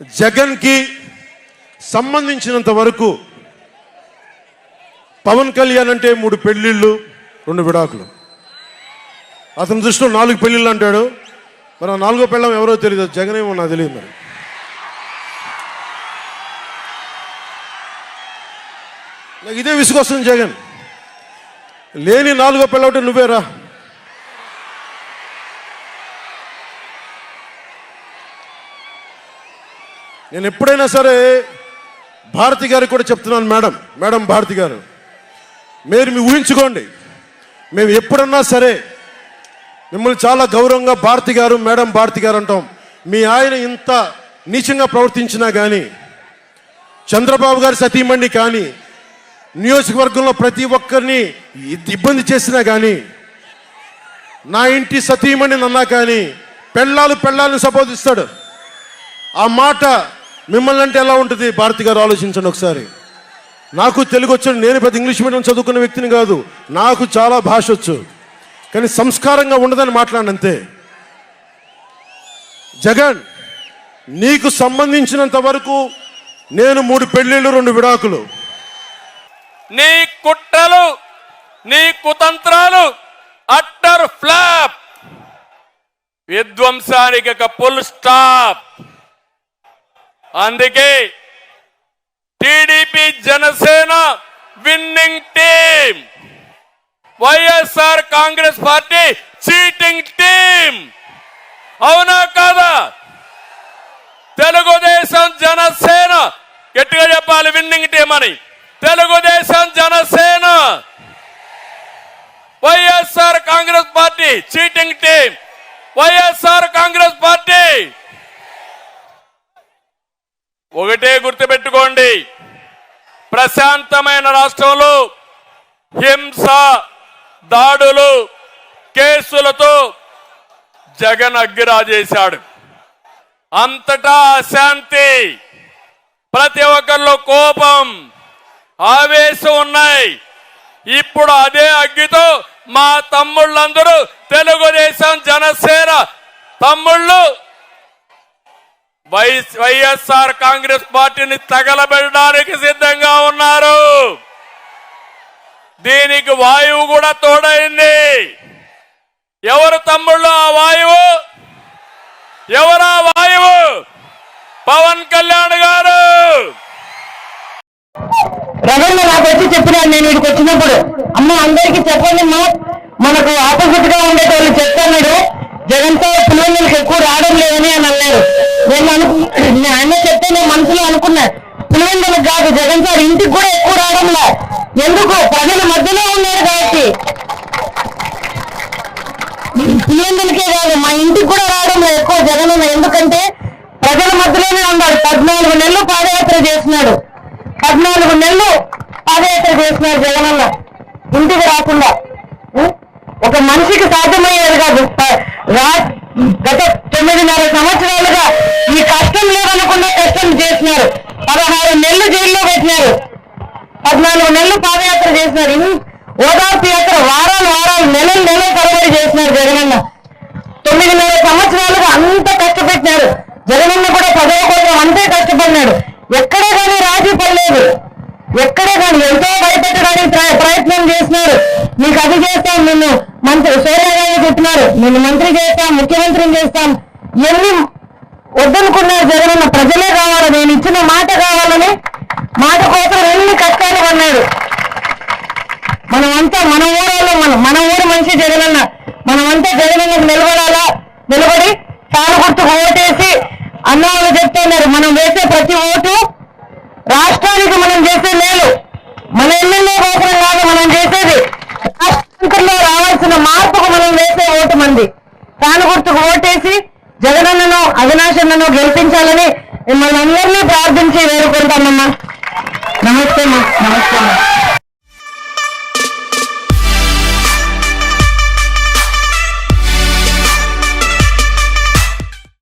జగన్కి సంబంధించినంత వరకు పవన్ కళ్యాణ్ అంటే 3 పెళ్ళిళ్ళు 2 విడాకులు. అతని దృష్టిలో 4 పెళ్ళిళ్ళు అంటాడు. మరి 4వ పెళ్ళం ఎవరో తెలియదు, జగన్ ఏమో నాకు తెలియదు. మరి నాకు ఇదే విసుగొస్తుంది. జగన్ లేని 4వ పెళ్ళం అంటే నువ్వేరా. నేను ఎప్పుడైనా సరే భారతి గారికి కూడా చెప్తున్నాను, మేడం భారతి గారు, మీరు మీ ఊహించుకోండి, మేము ఎప్పుడన్నా సరే మిమ్మల్ని చాలా గౌరవంగా భారతి గారు, మేడం భారతి గారు అంటాం. మీ ఆయన ఇంత నీచంగా ప్రవర్తించినా కానీ, చంద్రబాబు గారి సతీమణి కానీ, నియోజకవర్గంలో ప్రతి ఒక్కరిని ఇబ్బంది చేసినా కానీ, నా ఇంటి సతీమణి అన్నా కానీ పెళ్ళాలను సంబోధిస్తాడు. ఆ మాట మిమ్మల్ని అంటే ఎలా ఉంటుంది భారతి గారు? ఆలోచించండి ఒకసారి. నాకు తెలుగు వచ్చాడు, నేను పెద్ద ఇంగ్లీష్ మీడియం చదువుకున్న వ్యక్తిని కాదు, నాకు చాలా భాష వచ్చు, కానీ సంస్కారంగా ఉండదని మాట్లాడినంతే. జగన్, నీకు సంబంధించినంత వరకు నేను 3 పెళ్ళిళ్ళు 2 విడాకులు. నీ కుట్రలు, నీ కుతంత్రాలు అట్టర్ ఫ్లాప్, విధ్వంసానికి ఒక ఫుల్ స్టాప్. అందుకే TDP Janasena winning team, YSR Congress party cheating team. అవునా కాదా? తెలుగుదేశం జనసేన గట్టిగా చెప్పాలి, విన్నింగ్ టీమ్ అని. Telugu Desam Janasena, YSR Congress party cheating team. YSR Congress party ఒకటే గుర్తుపెట్టుకోండి, ప్రశాంతమైన రాష్ట్రంలో హింస, దాడులు, కేసులతో జగన్ అగ్గిరాజేశాడు. అంతటా అశాంతి, ప్రతి ఒక్కరిలో కోపం, ఆవేశం ఉన్నాయి. ఇప్పుడు అదే అగ్గితో మా తమ్ముళ్ళందరూ తెలుగుదేశం జనసేన తమ్ముళ్ళు వైఎస్ఆర్ కాంగ్రెస్ పార్టీని తగలబెట్టడానికి సిద్ధంగా ఉన్నారు. దీనికి వాయువు కూడా తోడైంది. ఎవరు తమ్ముళ్ళు ఆ వాయువు? ఎవరా వాయువు? పవన్ కళ్యాణ్ గారు. రవీంద్ర నాకు వచ్చి చెప్పినాడు, నేను ఇక్కడికి వచ్చినప్పుడు, అమ్మ అందరికీ చెప్పండి, మనకు ఆపోజిట్ గా ఉండేటోళ్ళు చెప్తున్నాడు, జగన్ తో పులివెందులకు ఎక్కువ రావడం లేదని అని అన్నారు. నేను ఆయన చెప్తే నేను మనసులో అనుకున్నా, పులివెందులకు కాదు, జగన్ సార్ ఇంటికి కూడా ఎక్కువ రావడంలా. ఎందుకు? ప్రజల మధ్యలో ఉన్నారు కాబట్టి. పులివెందులకే కాదు, మా ఇంటికి కూడా రావడంలో ఎక్కువ జగన్ అన్న. ఎందుకంటే ప్రజల మధ్యలోనే ఉన్నాడు. 14 నెలలు పాదయాత్ర చేసినాడు. 14 నెలలు పాదయాత్ర చేసినాడు జగన్ అన్న, ఇంటికి రాకుండా. ఒక మనిషికి సాధ్యమయ్యేది కాదు. గత 9.5 సంవత్సరాలుగా ఈ కష్టం లేదనకుండా కష్టం చేసినారు. 16 నెలలు జైల్లో పెట్టినారు. 14 నెలలు పాదయాత్ర చేసినారు. ఓదార్పు యాత్ర వారాలు నెలలు తరబడి చేసినారు జగనన్న. 9.5 సంవత్సరాలుగా అంత కష్టపెట్టినారు. జగనన్న కూడా ప్రజల కోసం అంతే కష్టపడినాడు. ఎక్కడే కానీ రాజీ పడలేదు. ఎక్కడే కానీ ఎంతో భయపెట్టడానికి ప్రయత్నం చేసినారు. నీకు అది చేస్తాం, నిన్ను మంత్రి సోనియా గాంధీ చెప్పినారు, నిన్ను మంత్రి చేస్తాం, ముఖ్యమంత్రిని చేస్తాం, ఇవన్నీ వద్దనుకున్నారు జగనన్న. ప్రజలే కావాలి, నేను ఇచ్చిన మాట కావాలని మాట కోసం ఎన్ని కష్టాలు పడినాడు. మనమంతా మన ఊళ్ళో మన ఊరు మనిషి జగనన్న. మనమంతా జగనన్నకు నిలబడి తాను గుర్తుకు ఓటేసి అన్నవాళ్ళు చెప్తున్నారు, మనం వేసే ప్రతి ఓటు రాష్ట్రానికి మనం చేసే మేలు. మన ఎమ్మెల్యే కోసం కాదు మనం చేసేది, రాష్ట్రంలో రావాల్సిన మార్పుకు మనం వేసే ఓటు మంది. తాను గుర్తుకు ఓటేసి జగనన్నను అవినాష్ అన్నను గెలిపించాలని మిమ్మల్ని అందరినీ ప్రార్థించి వేడుకుంటామమ్మా. నమస్తే అమ్మా.